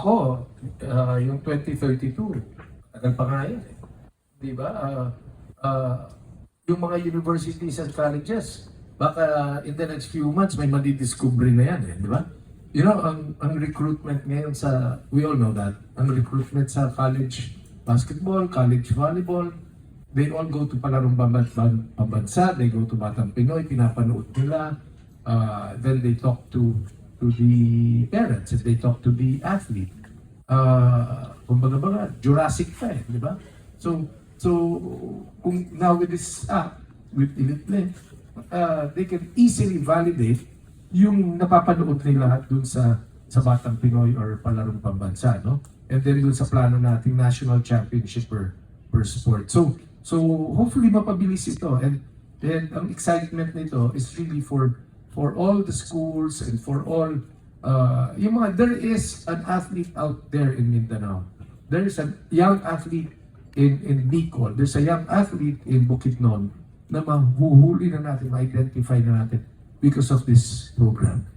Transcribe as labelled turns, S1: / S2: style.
S1: ako, yung 2032, tagal pa nga yun. Di ba? Yung mga universities and colleges, baka in the next few months may madidiscovery na yan, di ba? You know, ang recruitment ngayon sa, we all know that, ang recruitment sa college basketball, college volleyball, they all go to palarong pambansa, they go to Batang Pinoy, pinapanood nila, then they talk to the parents, and they talk to the athlete. Kumbaga, Jurassic pa di ba? So, kung now with this app, with ElitePlay, they can easily validate yung napapanood nila dun sa Batang Pinoy or palarong pambansa, no? And then dun sa plano nating national championship per sport. So hopefully mapabilis ito, and ang excitement nito is really for all the schools and for all yung mga, there is an athlete out there in Mindanao. There is a young athlete in Bicol. There's a young athlete in Bukidnon na mahuhuli na natin, ma-identify na natin because of this program.